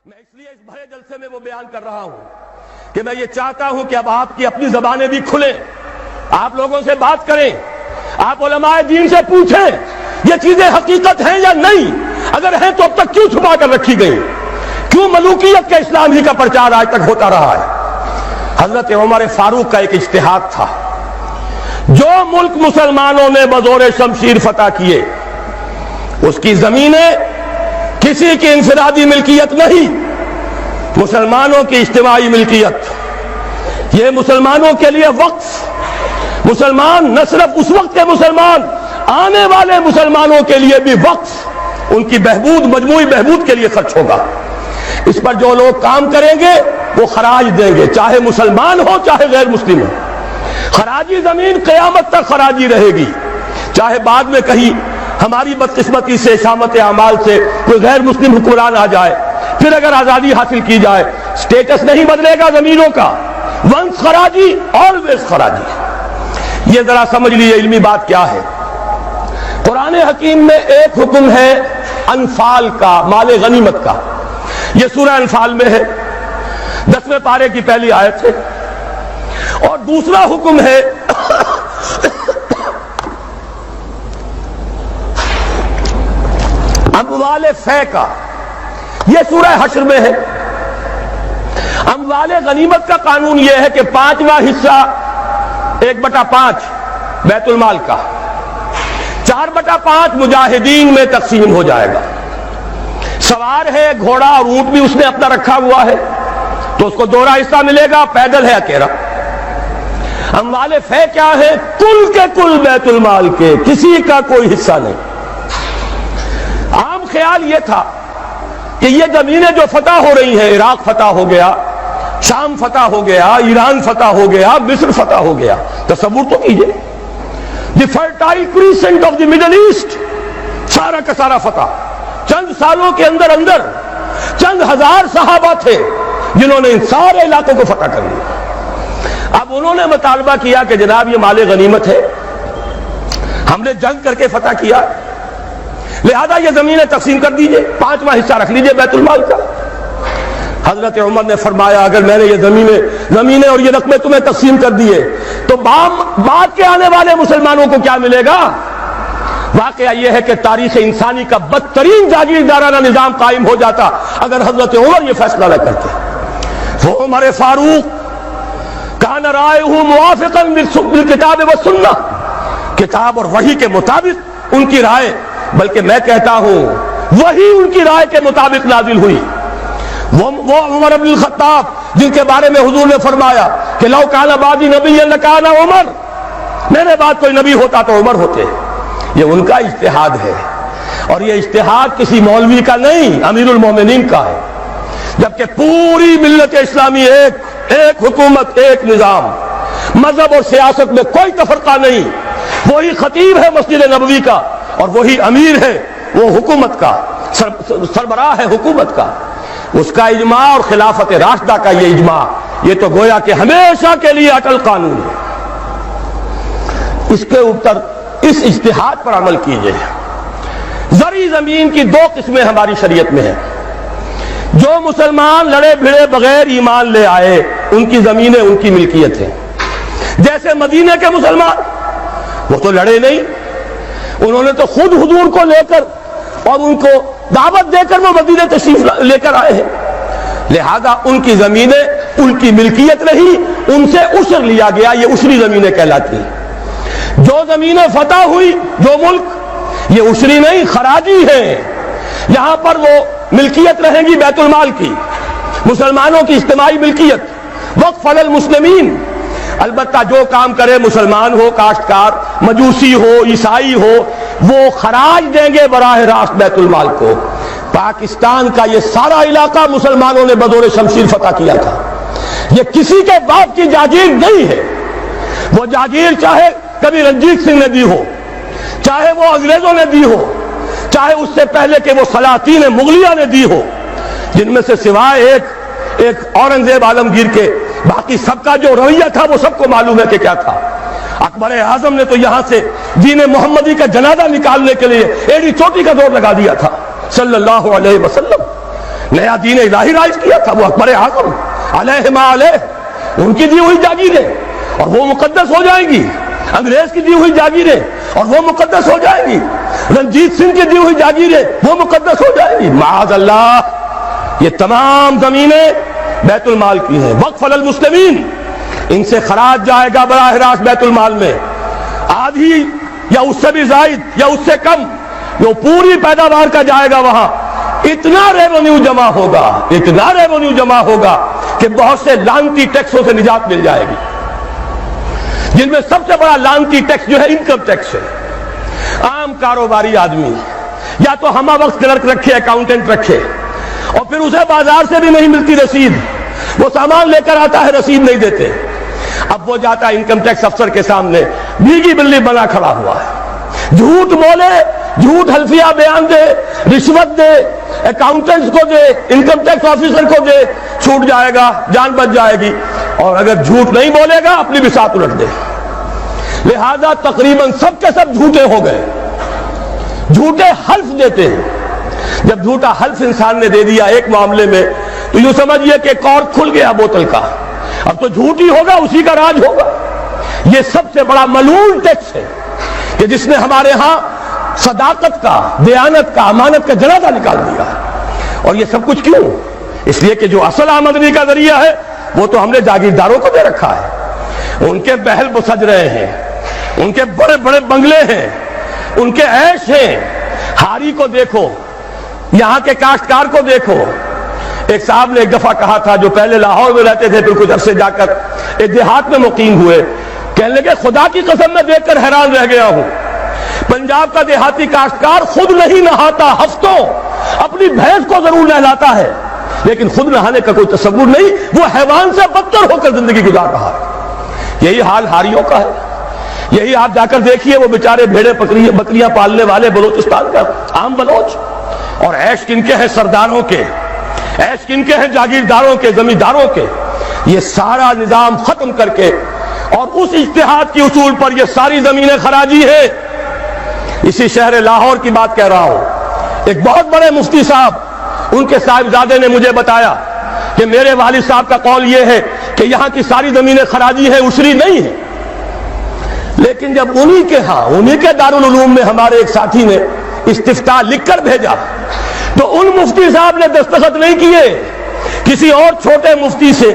میں اس لیے اس بھرے جلسے میں وہ بیان کر رہا ہوں کہ میں یہ چاہتا ہوں کہ اب آپ کی اپنی زبانیں بھی کھلیں، آپ لوگوں سے بات کریں، آپ علماء دین سے پوچھیں یہ چیزیں حقیقت ہیں یا نہیں، اگر ہیں تو اب تک کیوں چھپا کر رکھی گئی، کیوں ملوکیت کے اسلام ہی کا پرچار آج تک ہوتا رہا ہے۔ حضرت عمر فاروق کا ایک اجتہاد تھا، جو ملک مسلمانوں نے بزور شمشیر فتح کیے اس کی زمینیں کسی کی انفرادی ملکیت نہیں، مسلمانوں کی اجتماعی ملکیت، یہ مسلمانوں کے لیے وقف، مسلمان نہ صرف اس وقت کے مسلمان، آنے والے مسلمانوں کے لیے بھی وقف، ان کی بہبود، مجموعی بہبود کے لیے خرچ ہوگا۔ اس پر جو لوگ کام کریں گے وہ خراج دیں گے، چاہے مسلمان ہو چاہے غیر مسلم ہو۔ خراجی زمین قیامت تک خراجی رہے گی، چاہے بعد میں کہیں ہماری بدقسمتی سے، شامت اعمال سے کوئی غیر مسلم حکمران آ جائے، پھر اگر آزادی حاصل کی جائے، سٹیٹس نہیں بدلے گا زمینوں کا، ونس خراجی آلویز خراجی۔ یہ ذرا سمجھ لیجیے علمی بات کیا ہے۔ قرآن حکیم میں ایک حکم ہے انفال کا، مال غنیمت کا، یہ سورہ انفال میں ہے، 10ویں پارے کی پہلی آیت ہے، اور دوسرا حکم ہے اموال فے کا، یہ سورہ حشر میں ہے۔ اموال غنیمت کا قانون یہ ہے کہ 5واں حصہ 1/5 بیت المال کا، 4/5 مجاہدین میں تقسیم ہو جائے گا۔ سوار ہے گھوڑا اور اونٹ بھی اس نے اپنا رکھا ہوا ہے تو اس کو 2 حصہ ملے گا، پیدل ہے اکیلا۔ اموال فے کیا ہے؟ کل کے کل بیت المال کے، کسی کا کوئی حصہ نہیں۔ عام خیال یہ تھا کہ یہ زمینیں جو فتح ہو رہی ہیں، عراق فتح ہو گیا، شام فتح ہو گیا، ایران فتح ہو گیا، مصر فتح ہو گیا، تصور تو کیجئے، the fertile crescent of the Middle East, سارا کا سارا فتح، چند سالوں کے اندر اندر چند ہزار صحابہ تھے جنہوں نے ان سارے علاقوں کو فتح کر لیا۔ اب انہوں نے مطالبہ کیا کہ جناب یہ مال غنیمت ہے، ہم نے جنگ کر کے فتح کیا، لہذا یہ زمینیں تقسیم کر دیجئے، 5واں حصہ رکھ لیجئے بیت المال کا۔ حضرت عمر نے فرمایا اگر میں نے یہ زمینیں اور یہ رقمیں تمہیں تقسیم کر دیے تو بعد کے آنے والے مسلمانوں کو کیا ملے گا؟ واقعہ یہ ہے کہ تاریخ انسانی کا بدترین جاگیردارانہ نظام قائم ہو جاتا اگر حضرت عمر یہ فیصلہ نہ کرتے۔ وہ عمر فاروق کان رائے موافقا بالکتاب والسنہ، کتاب اور وحی کے مطابق ان کی رائے، بلکہ میں کہتا ہوں وہی ان کی رائے کے مطابق نازل ہوئی۔ وہ عمر بن الخطاب جن کے بارے میں حضور نے فرمایا کہ لو کان بعدی نبی لکان عمر، میرے بعد کوئی نبی ہوتا تو عمر ہوتے، یہ ان کا اجتہاد ہے، اور یہ اجتہاد کسی مولوی کا نہیں، امیر المومنین کا ہے۔ جبکہ پوری ملت اسلامی ایک حکومت، ایک نظام، مذہب اور سیاست میں کوئی تفرقہ نہیں، وہی خطیب ہے مسجد نبوی کا اور وہی امیر ہے وہ حکومت کا، سربراہ ہے حکومت کا، اس کا اجماع اور خلافت راشدہ کا یہ اجماع، یہ تو گویا کہ ہمیشہ کے لیے اٹل قانون ہے۔ اس کے اوپر اس اجتہاد پر عمل کیجئے۔ زرعی زمین کی 2 قسمیں ہماری شریعت میں ہیں۔ جو مسلمان لڑے بھڑے بغیر ایمان لے آئے ان کی زمینیں ان کی ملکیت ہیں، جیسے مدینہ کے مسلمان، وہ تو لڑے نہیں، انہوں نے تو خود حضور کو لے کر اور ان کو دعوت دے کر وہ مدینہ تشریف لے کر آئے ہیں، لہذا ان کی زمینیں ان کی ملکیت نہیں، ان سے عشر لیا گیا، یہ عشری زمینیں کہلاتی ہیں۔ جو زمینیں فتح ہوئی، جو ملک، یہ عشری نہیں خراجی ہیں، یہاں پر وہ ملکیت رہیں گی بیت المال کی، مسلمانوں کی اجتماعی ملکیت، وقف علی المسلمین۔ البتہ جو کام کرے مسلمان ہو، کاشتکار، مجوسی ہو، عیسائی ہو، وہ خراج دیں گے براہ راست بیت المال کو۔ پاکستان کا یہ سارا علاقہ مسلمانوں نے بزور شمشیر فتح کیا تھا، یہ کسی کے باپ کی جاگیر نہیں ہے۔ وہ جاگیر چاہے کبھی رنجیت سنگھ نے دی ہو، چاہے وہ انگریزوں نے دی ہو، چاہے اس سے پہلے کہ وہ سلاطین مغلیہ نے دی ہو، جن میں سے سوائے ایک اورنگزیب عالمگیر کے باقی سب کا جو رویہ تھا وہ سب کو معلوم ہے کہ کیا تھا۔ اکبر اعظم نے تو یہاں سے دین محمدی کا جنازہ نکالنے کے لیے ایڑی چوٹی کا دور لگا دیا تھا صلی اللہ علیہ وسلم۔ نیا دین الہی رائج کیا تھا، وہ اکبر اعظم علیہ ما علیہ، ان کی دی ہوئی جاگیریں اور وہ مقدس ہو جائیں گی، انگریز کی دی ہوئی جاگیریں اور وہ مقدس ہو جائیں گی، رنجیت سنگھ کی دی ہوئی جاگیریں وہ مقدس ہو جائیں گی؟ معاذ اللہ، یہ تمام زمینیں بیت المال کی ہیں، وقف للمسلمین، ان سے خراج جائے گا براہ راست بیت المال میں، آدھی یا اس سے بھی زائد یا اس سے کم، جو پوری پیداوار کا جائے گا وہاں، اتنا ریونیو جمع ہوگا، اتنا ریونیو جمع ہوگا کہ بہت سے لعنتی ٹیکسوں سے نجات مل جائے گی، جن میں سب سے بڑا لعنتی ٹیکس جو ہے انکم ٹیکس ہے۔ عام کاروباری آدمی یا تو ہمہ وقت کلرک رکھے، اکاؤنٹنٹ رکھے، اور پھر اسے بازار سے بھی نہیں ملتی رسید، وہ سامان لے کر آتا ہے رسید نہیں دیتے، اب وہ جاتا ہے انکم ٹیکس افسر کے سامنے بیگی بلی بنا کھڑا ہوا ہے، جھوٹ بولے، جھوٹ حلفیہ بیان دے، رشوت دے، اکاؤنٹنٹس کو دے، انکم ٹیکس آفیسر کو دے، چھوٹ جائے گا، جان بچ جائے گی، اور اگر جھوٹ نہیں بولے گا اپنی بساط الٹ دے۔ لہذا تقریباً سب کے سب جھوٹے ہو گئے، جھوٹے حلف دیتے ہیں۔ جب جھوٹا حلف انسان نے دے دیا ایک معاملے میں تو یوں سمجھئے کہ کارک کھل گیا بوتل کا، اب تو جھوٹ ہی ہوگا، اسی کا راج ہوگا۔ یہ سب سے بڑا ملعون ٹیکس ہے کہ جس نے ہمارے ہاں صداقت کا، دیانت کا، امانت کا جنازہ نکال دیا۔ اور یہ سب کچھ کیوں؟ اس لیے کہ جو اصل آمدنی کا ذریعہ ہے وہ تو ہم نے جاگیرداروں کو دے رکھا ہے، ان کے محل وہ سج رہے ہیں، ان کے بڑے بڑے بنگلے ہیں، ان کے عیش ہیں۔ ہاری کو دیکھو، یہاں کے کاشتکار کو دیکھو۔ ایک صاحب نے ایک دفعہ کہا تھا، جو پہلے لاہور میں رہتے تھے پھر کچھ عرصے جا کر ایک دیہات میں مقیم ہوئے، کہنے لگے خدا کی قسم میں دیکھ کر حیران رہ گیا ہوں، پنجاب کا دیہاتی کاشتکار خود نہیں نہاتا، ہفتوں اپنی بھینس کو ضرور نہلاتا ہے، لیکن خود نہانے کا کوئی تصور نہیں، وہ حیوان سے بدتر ہو کر زندگی گزار رہا ہے۔ یہی حال ہاریوں کا ہے۔ یہی آپ جا کر دیکھیے، وہ بیچارے بھیڑے بکریاں پالنے والے بلوچستان کا عام بلوچ، اور عیش کن کے ہیں سرداروں کے، عیش کن کے ہیں جاگیرداروں کے، زمینداروں کے۔ یہ سارا نظام ختم کر کے اور اس اجتہاد کی اصول پر یہ ساری زمینیں خراجی ہیں۔ اسی شہر لاہور کی بات کہہ رہا ہوں، ایک بہت بڑے مفتی صاحب، ان کے صاحبزادے نے مجھے بتایا کہ میرے والد صاحب کا قول یہ ہے کہ یہاں کی ساری زمینیں خراجی ہیں، عشری نہیں ہے۔ لیکن جب انہی کے دارالعلوم میں ہمارے ایک ساتھی نے استفتاء لکھ کر بھیجا تو ان مفتی صاحب نے دستخط نہیں کیے، کسی اور چھوٹے مفتی سے،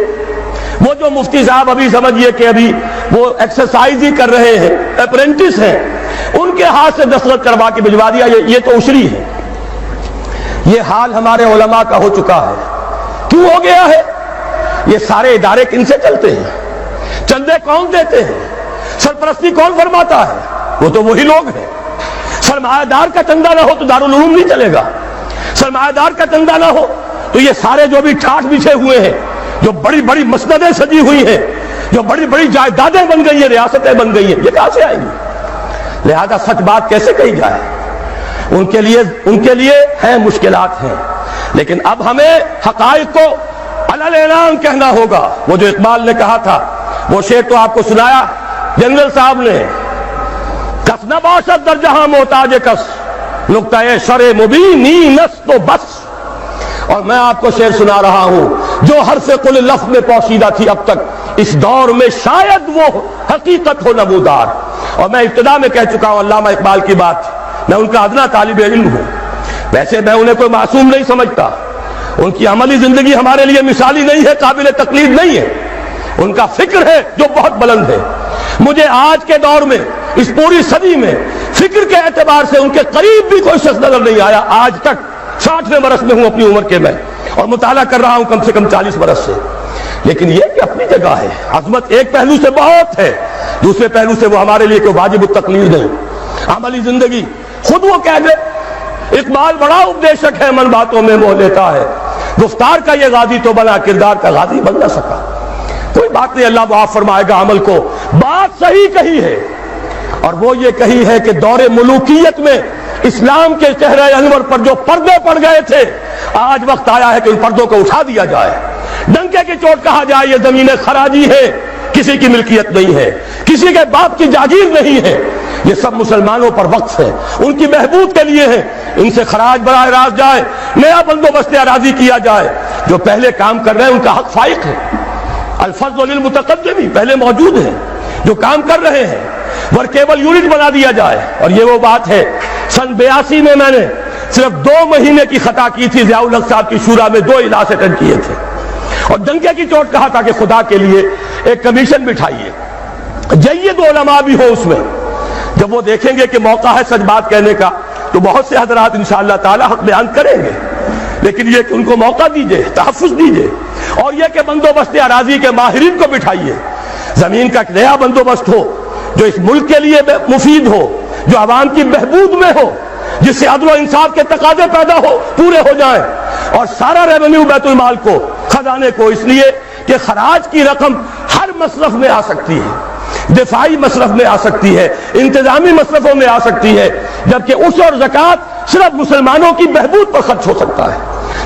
وہ جو مفتی صاحب ابھی سمجھئے کہ ابھی وہ ایکسرسائز ہی کر رہے ہیں، اپرینٹس ہیں، ان کے ہاتھ سے دستخط کروا کے بھجوا دیا، یہ تو عشری ہے۔ یہ حال ہمارے علماء کا ہو چکا ہے۔ کیوں ہو گیا ہے؟ یہ سارے ادارے کن سے چلتے ہیں؟ چندے کون دیتے ہیں؟ سرپرستی کون فرماتا ہے؟ وہ تو وہی لوگ ہیں۔ سرمایہ دار کا چندہ نہ ہو تو دارالعلوم نہیں چلے گا، سرمایہ دار کا چندہ نہ ہو تو یہ سارے جو بھی ٹھاٹ بچھے ہوئے ہیں، جو بڑی بڑی مسندیں سجی ہوئی ہیں، جو بڑی بڑی جائیدادیں بن گئی ہیں، ریاستیں بن گئی ہیں، یہ کہاں سے آئیں گی؟ لہذا سچ بات کیسے کہی جائے؟ ان کے لیے ہیں مشکلات ہیں، لیکن اب ہمیں حقائق کو علل اعلان کہنا ہوگا۔ وہ جو اقبال نے کہا تھا، وہ شعر تو آپ کو سنایا جنرل صاحب نے، کس نہ باشد در جہاں محتاج کس، نقطہ شر مبینی نس تو بس۔ اور میں آپ کو شعر سنا رہا ہوں جو حرف قل لفظ میں پوشیدہ تھی اب تک، اس دور میں شاید وہ حقیقت ہو نمودار۔ اور میں ابتدا میں کہہ چکا ہوں علامہ اقبال کی بات، میں ان کا ادنا طالب علم ہوں، ویسے میں انہیں کوئی معصوم نہیں سمجھتا، ان کی عملی زندگی ہمارے لیے مثالی نہیں ہے، قابل تقلید نہیں ہے، ان کا فکر ہے جو بہت بلند ہے۔ مجھے آج کے دور میں، اس پوری صدی میں، فکر کے اعتبار سے ان کے قریب بھی کوئی شخص نظر نہیں آیا آج تک۔ 60ویں برس میں ہوں اپنی عمر کے میں، اور مطالعہ کر رہا ہوں کم سے کم 40 برس سے، لیکن یہ کہ اپنی جگہ ہے، عظمت ایک پہلو سے بہت ہے، دوسرے پہلو سے وہ ہمارے لیے کوئی واجب التقلید نہیں۔ عملی زندگی خود وہ کہہ دے، اقبال بڑا اپدیشک ہے، من باتوں میں موہ لیتا ہے، گفتار کا یہ غازی تو بنا، کردار کا غازی بن نہ سکا۔ کوئی بات نہیں، اللہ معاف فرمائے گا عمل کو۔ بات صحیح کہی ہے، اور وہ یہ کہی ہے کہ دور ملوکیت میں اسلام کے چہرہ انور پر جو پردے پڑ گئے تھے، آج وقت آیا ہے کہ ان پردوں کو اٹھا دیا جائے، ڈنکے کی چوٹ کہا جائے یہ زمینیں خراجی ہے، کسی کی ملکیت نہیں ہے، کسی کے باپ کی جاگیر نہیں ہے، یہ سب مسلمانوں پر وقف ہے، ان کی بہبود کے لیے ہے۔ ان سے خراج براہ راست جائے، نیا بندوبست اراضی کیا جائے۔ جو پہلے کام کر رہے ہیں ان کا حق فائق ہے، الفضل للمتقدم پہلے موجود ہیں جو کام کر رہے ہیں، ورکیبل یونٹ بنا دیا جائے۔ اور یہ وہ بات ہے، سن 82 میں نے صرف 2 مہینے کی خطا کی تھی، ضیاء الحق صاحب کی شورا میں 2 اجلاس اٹینڈ کیے تھے اور ڈنکے کی چوٹ کہا تھا کہ خدا کے لیے ایک کمیشن بٹھائیے، جید علماء بھی ہو اس میں۔ جب وہ دیکھیں گے کہ موقع ہے سچ بات کہنے کا تو بہت سے حضرات انشاءاللہ تعالی حق بیان کریں گے، لیکن یہ کہ ان کو موقع دیجئے، تحفظ دیجئے، اور یہ کہ بندوبست اراضی کے ماہرین کو بٹھائیے، زمین کا ایک نیا بندوبست ہو جو اس ملک کے لیے مفید ہو، جو عوام کی بہبود میں ہو، جس سے عدل و انصاف کے تقاضے پیدا ہو پورے ہو جائیں، اور سارا ریونیو بیت المال کو، خزانے کو، اس لیے کہ خراج کی رقم ہر مصرف میں آ سکتی ہے، دفاعی مصرف میں آ سکتی ہے، انتظامی مصرفوں میں آ سکتی ہے، جبکہ عشر اور زکوٰۃ صرف مسلمانوں کی بہبود پر خرچ ہو سکتا ہے۔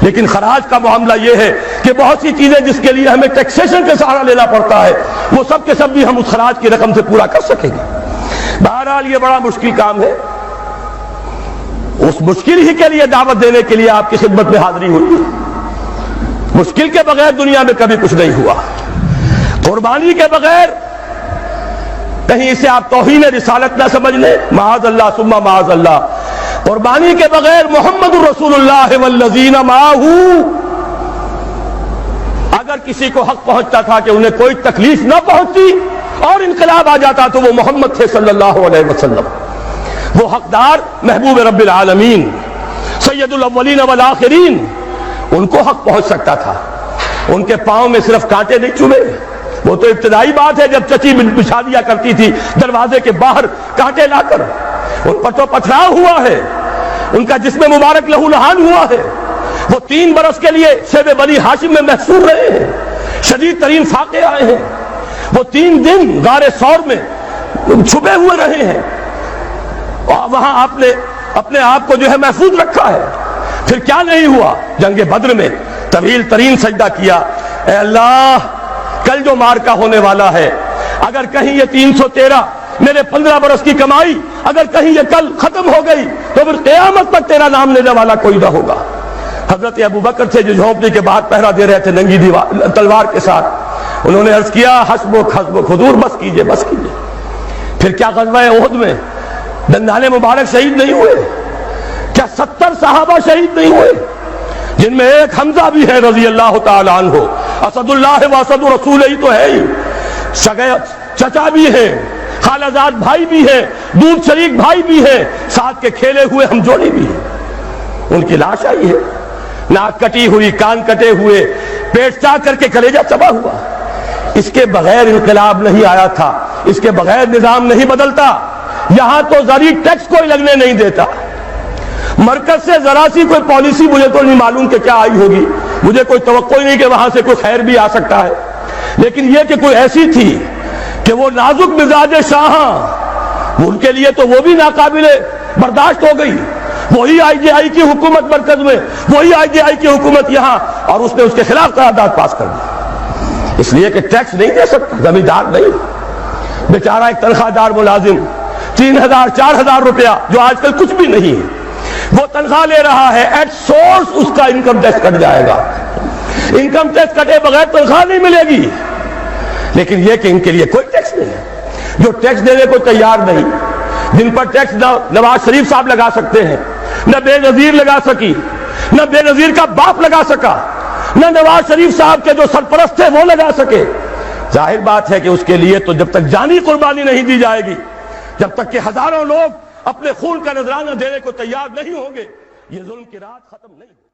لیکن خراج کا معاملہ یہ ہے کہ بہت سی چیزیں جس کے لیے ہمیں ٹیکسیشن کے سہارا لینا پڑتا ہے، وہ سب کے سب بھی ہم اس خراج کی رقم سے پورا کر سکیں گے۔ بہرحال یہ بڑا مشکل کام ہے، اس مشکل ہی کے لیے دعوت دینے کے لیے آپ کی خدمت میں حاضری ہوئی۔ مشکل کے بغیر دنیا میں کبھی کچھ نہیں ہوا، قربانی کے بغیر کہیں اسے آپ توہین رسالت نہ سمجھ لیں، معاذ اللہ ثم معاذ اللہ۔ قربانی کے بغیر محمد رسول اللہ والذین معہ، اگر کسی کو حق پہنچتا تھا کہ انہیں کوئی تکلیف نہ پہنچتی اور انقلاب آ جاتا تو وہ محمد تھے صلی اللہ علیہ وسلم۔ وہ حقدار محبوب رب العالمین سید الاولین والآخرین، ان کو حق پہنچ سکتا تھا۔ ان کے پاؤں میں صرف کانٹے نہیں چبھے، وہ تو ابتدائی بات ہے جب چچی بچھا دیا کرتی تھی دروازے کے باہر کانٹے لا کر، ان پر تو پتھراؤ ہوا ہے، ان کا جسم مبارک لہو لہان ہوا ہے، وہ 3 برس کے لیے شیب بنی ہاشم میں محصور رہے ہیں، شدید ترین فاقے آئے ہیں، وہ 3 دن غار ثور میں چھپے ہوئے رہے ہیں، اور وہاں آپ نے اپنے آپ کو جو ہے محفوظ رکھا ہے۔ پھر کیا نہیں ہوا؟ جنگ بدر میں طویل ترین سجدہ کیا، اے اللہ کل جو مارکا ہونے والا ہے، اگر کہیں یہ 313 میرے 15 برس کی کمائی اگر کہیں یہ کل ختم ہو گئی تو پھر قیامت تک تیرا نام لینے والا کوئی نہ ہوگا۔ حضرت ابوبکر تھے جو جھونپڑی کے باہر پہرا دے رہے تھے ننگی تلوار کے ساتھ، انہوں نے عرض کیا حسبک حسبک، حضور بس کیجئے بس کیجئے۔ پھر کیا غزوہ احد میں دندان مبارک شہید نہیں ہوئے؟ کیا 70 صحابہ شہید نہیں ہوئے؟ جن میں ایک حمزہ بھی ہے رضی اللہ تعالیٰ عنہ، اسد اللہ و اسد رسول ہی تو ہے ہی، سگے چچا بھی ہیں، خالہ زاد بھائی بھی ہیں، دودھ شریک بھائی بھی ہیں، ساتھ کے کھیلے ہوئے ہم جوڑے بھی ہیں۔ ان کی لاش آئی ہے، ناک کٹی ہوئی، کان کٹے ہوئے، پیٹ چاک کر کے کلیجہ چبا ہوا۔ اس کے بغیر انقلاب نہیں آیا تھا، اس کے بغیر نظام نہیں بدلتا۔ یہاں تو زرعی ٹیکس کوئی لگنے نہیں دیتا، مرکز سے ذرا سی کوئی پالیسی مجھے تو نہیں معلوم کہ کیا آئی ہوگی، مجھے کوئی توقع نہیں کہ وہاں سے کوئی خیر بھی آ سکتا ہے، لیکن یہ کہ کوئی ایسی تھی کہ وہ نازک مزاج شاہاں، ان کے لیے تو وہ بھی ناقابل برداشت ہو گئی۔ وہی آئی جے آئی کی حکومت مرکز میں، وہی آئی جے آئی کی حکومت یہاں، اور اس نے اس کے خلاف قرارداد پاس کر دی، اس لیے کہ ٹیکس نہیں دے سکتا، زمیندار نہیں، بیچارہ ایک تنخواہ دار ملازم 3000 4000 روپیہ جو آج کل کچھ بھی نہیں ہے وہ تنخواہ لے رہا ہے، ایٹ سورس اس کا انکم ٹیکس کٹ جائے گا، انکم ٹیکس کٹے بغیر تنخواہ نہیں ملے گی۔ لیکن یہ کہ ان کے لیے کوئی ٹیکس نہیں ہے، جو ٹیکس دینے کو تیار نہیں، جن پر ٹیکس نہ نواز شریف صاحب لگا سکتے ہیں، نہ بے نظیر لگا سکی، نہ بے نظیر کا باپ لگا سکا، نہ نواز شریف صاحب کے جو سرپرست تھے وہ لگا سکے۔ ظاہر بات ہے کہ اس کے لیے تو جب تک جانی قربانی نہیں دی جائے گی، جب تک کہ ہزاروں لوگ اپنے خون کا نذرانہ دینے کو تیار نہیں ہوں گے، یہ ظلم کی رات ختم نہیں۔